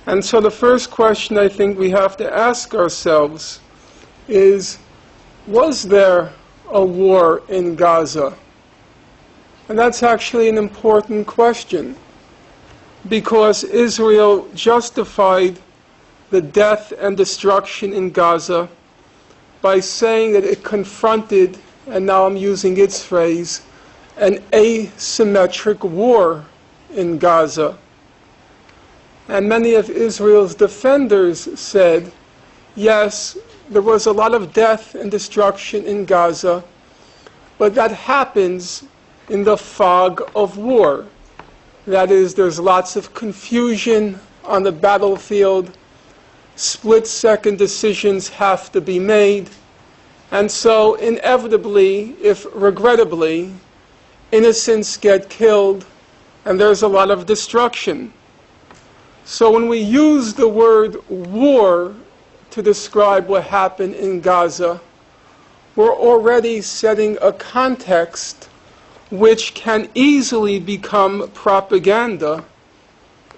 And so the first question I think we have to ask ourselves is, was there a war in Gaza? And that's actually an important question, because Israel justified the death and destruction in Gaza by saying that it confronted, and now I'm using its phrase, an asymmetric war in Gaza. And many of Israel's defenders said, yes, there was a lot of death and destruction in Gaza, but that happens in the fog of war. That is, there's lots of confusion on the battlefield, split-second decisions have to be made, and so inevitably, if regrettably, innocents get killed and there's a lot of destruction. So when we use the word war to describe what happened in Gaza, we're already setting a context which can easily become propaganda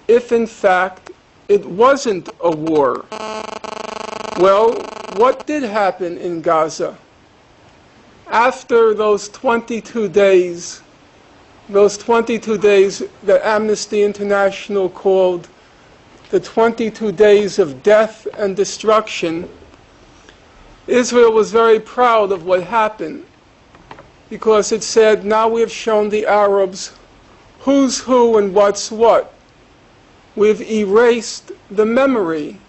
if in fact it wasn't a war. Well, what did happen in Gaza? After those 22 days that Amnesty International called the 22 days of death and destruction, Israel was very proud of what happened, because it said, now we have shown the Arabs who's who and what's what. We've erased the memory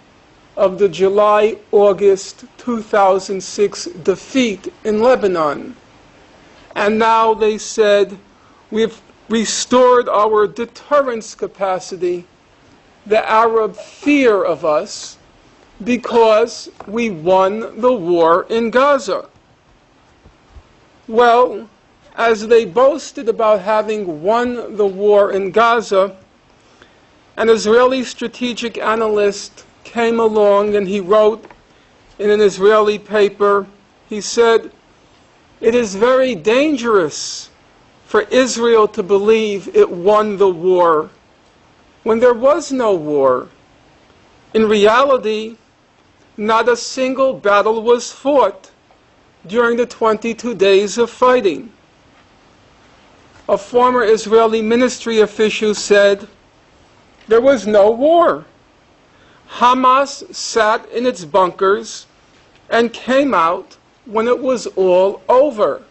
of the July-August 2006 defeat in Lebanon. And now they said, we've restored our deterrence capacity, the Arab fear of us, because we won the war in Gaza. Well, as they boasted about having won the war in Gaza, an Israeli strategic analyst came along and he wrote in an Israeli paper, he said, it is very dangerous for Israel to believe it won the war when there was no war. In reality, not a single battle was fought during the 22 days of fighting. A former Israeli ministry official said, there was no war. Hamas sat in its bunkers and came out when it was all over.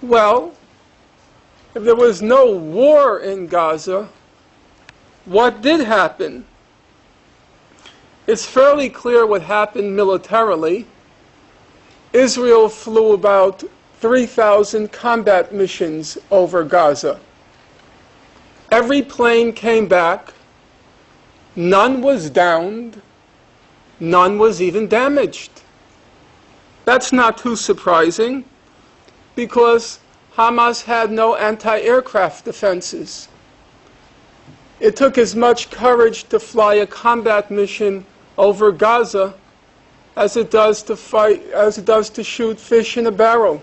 Well, if there was no war in Gaza, what did happen? It's fairly clear what happened militarily. Israel flew about 3,000 combat missions over Gaza. Every plane came back. None was downed. None was even damaged. That's not too surprising, because Hamas had no anti-aircraft defenses. It took as much courage to fly a combat mission over Gaza as it does to shoot fish in a barrel.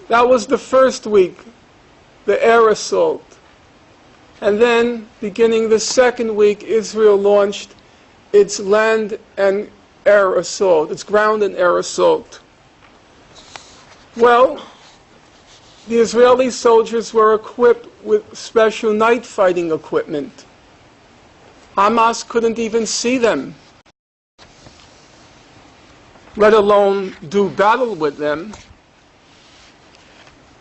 That was the first week, the air assault. And then, beginning the second week, Israel launched its land and air assault, its ground and air assault. Well, the Israeli soldiers were equipped with special night fighting equipment. Hamas couldn't even see them, let alone do battle with them.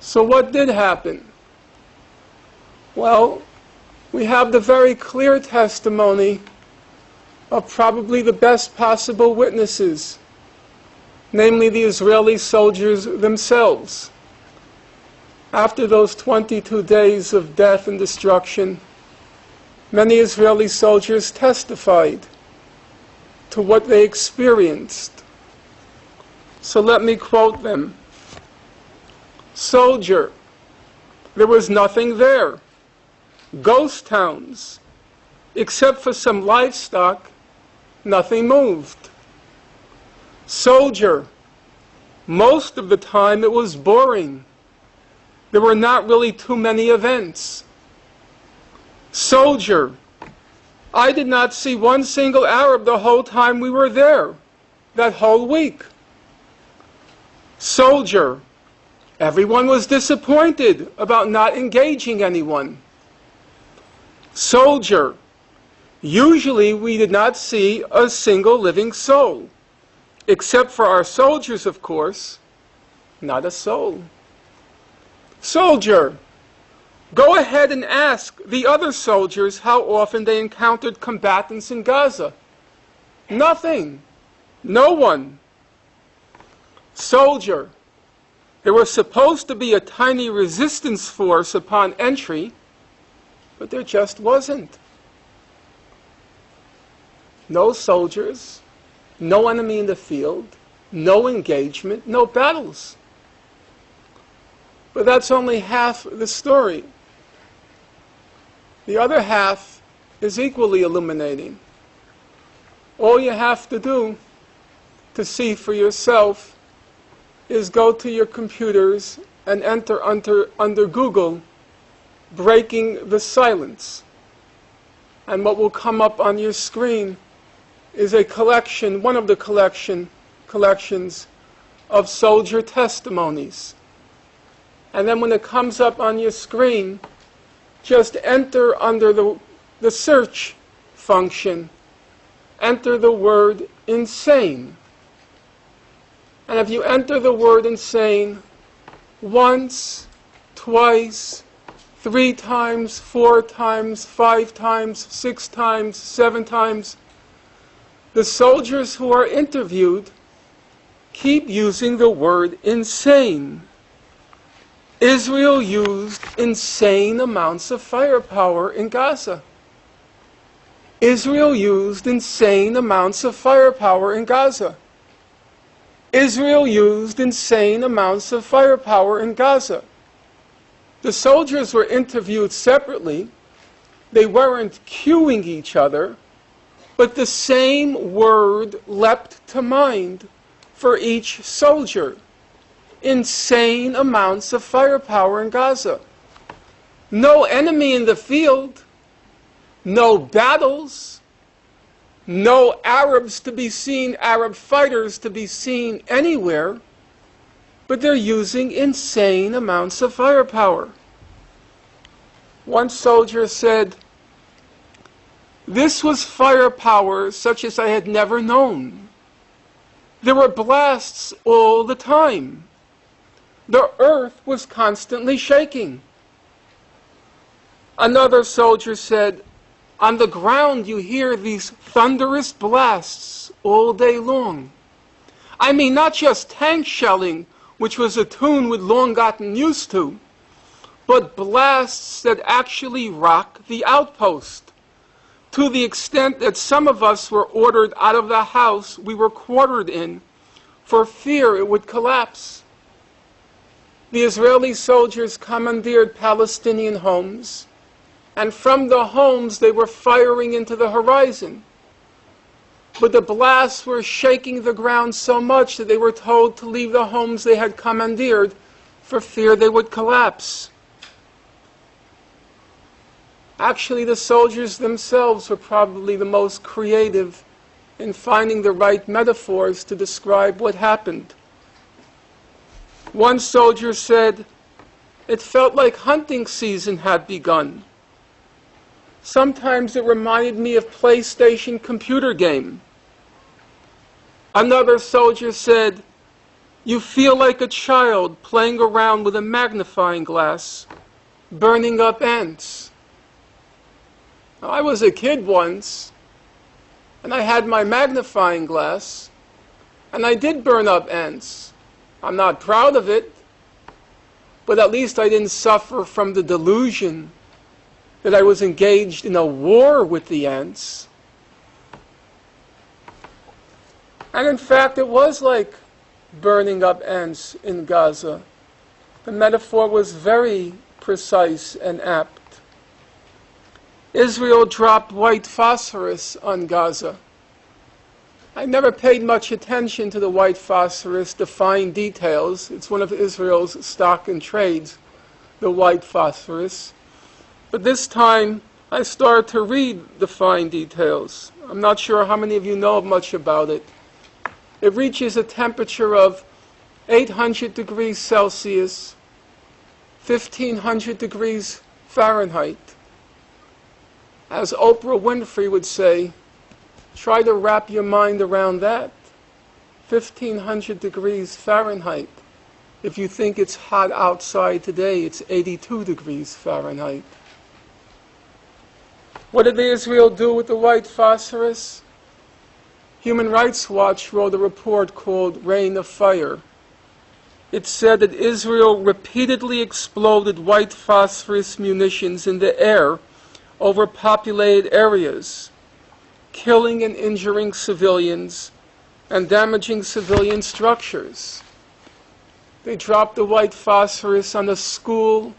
So what did happen? Well, we have the very clear testimony of probably the best possible witnesses, namely the Israeli soldiers themselves. After those 22 days of death and destruction, many Israeli soldiers testified to what they experienced. So let me quote them. Soldier, there was nothing there. Ghost towns. Except for some livestock, nothing moved. Soldier, most of the time it was boring. There were not really too many events. Soldier, I did not see one single Arab the whole time we were there, that whole week. Soldier, everyone was disappointed about not engaging anyone. Soldier, usually we did not see a single living soul, except for our soldiers, of course, not a soul. Soldier, go ahead and ask the other soldiers how often they encountered combatants in Gaza. Nothing. No one. Soldier, there was supposed to be a tiny resistance force upon entry, but there just wasn't. No soldiers, no enemy in the field, no engagement, no battles. But that's only half the story. The other half is equally illuminating. All you have to do to see for yourself is go to your computers and enter under Google, breaking the silence. And what will come up on your screen is a collection, one of the collections of soldier testimonies. And then when it comes up on your screen, just enter under the search function, enter the word insane. And if you enter the word insane once, twice, 3 times, 4 times, 5 times, 6 times, 7 times, the soldiers who are interviewed keep using the word insane. Israel used insane amounts of firepower in Gaza. Israel used insane amounts of firepower in Gaza. Israel used insane amounts of firepower in Gaza. The soldiers were interviewed separately. They weren't cueing each other, but the same word leapt to mind for each soldier. Insane amounts of firepower in Gaza. No enemy in the field, no battles, no Arabs to be seen, Arab fighters to be seen anywhere, but they're using insane amounts of firepower. One soldier said, "This was firepower such as I had never known. There were blasts all the time. The earth was constantly shaking." Another soldier said, "On the ground you hear these thunderous blasts all day long. I mean, not just tank shelling, which was a tune we'd long gotten used to, but blasts that actually rock the outpost, to the extent that some of us were ordered out of the house we were quartered in for fear it would collapse." The Israeli soldiers commandeered Palestinian homes, and from the homes they were firing into the horizon. But the blasts were shaking the ground so much that they were told to leave the homes they had commandeered for fear they would collapse. Actually, the soldiers themselves were probably the most creative in finding the right metaphors to describe what happened. One soldier said, "It felt like hunting season had begun. Sometimes it reminded me of PlayStation computer game." Another soldier said, "You feel like a child playing around with a magnifying glass, burning up ants." Now, I was a kid once, and I had my magnifying glass, and I did burn up ants. I'm not proud of it, but at least I didn't suffer from the delusion that I was engaged in a war with the ants. And in fact, it was like burning up ants in Gaza. The metaphor was very precise and apt. Israel dropped white phosphorus on Gaza. I never paid much attention to the white phosphorus, the fine details. It's one of Israel's stock and trades, the white phosphorus. But this time, I started to read the fine details. I'm not sure how many of you know much about it. It reaches a temperature of 800 degrees Celsius, 1500 degrees Fahrenheit. As Oprah Winfrey would say, try to wrap your mind around that. 1500 degrees Fahrenheit. If you think it's hot outside today, it's 82 degrees Fahrenheit. What did Israel do with the white phosphorus? Human Rights Watch wrote a report called Rain of Fire. It said that Israel repeatedly exploded white phosphorus munitions in the air over populated areas, killing and injuring civilians and damaging civilian structures. They dropped the white phosphorus on a school,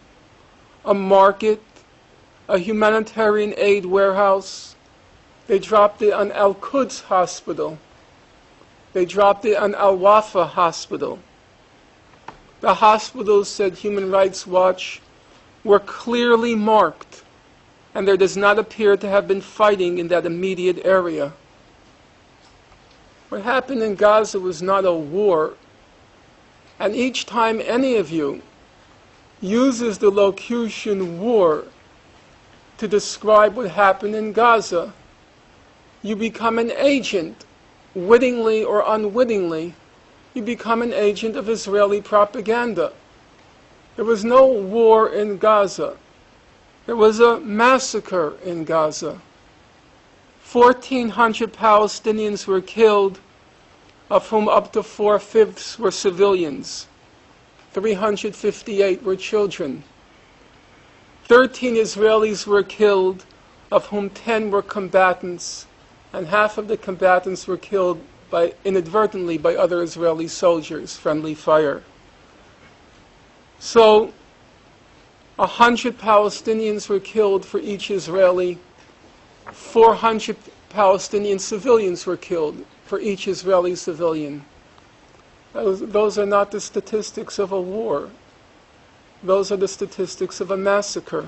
a market, a humanitarian aid warehouse. They dropped it on Al-Quds Hospital. They dropped it on Al-Wafa Hospital. The hospitals, said Human Rights Watch, were clearly marked, and there does not appear to have been fighting in that immediate area. What happened in Gaza was not a war, and each time any of you uses the locution war to describe what happened in Gaza, you become an agent, wittingly or unwittingly. You become an agent of Israeli propaganda. There was no war in Gaza. There was a massacre in Gaza. 1,400 Palestinians were killed, of whom up to 4/5 were civilians. 358 were children. 13 Israelis were killed, of whom 10 were combatants, and half of the combatants were killed inadvertently by other Israeli soldiers, friendly fire. So 100 Palestinians were killed for each Israeli. 400 Palestinian civilians were killed for each Israeli civilian. Those are not the statistics of a war. Those are the statistics of a massacre.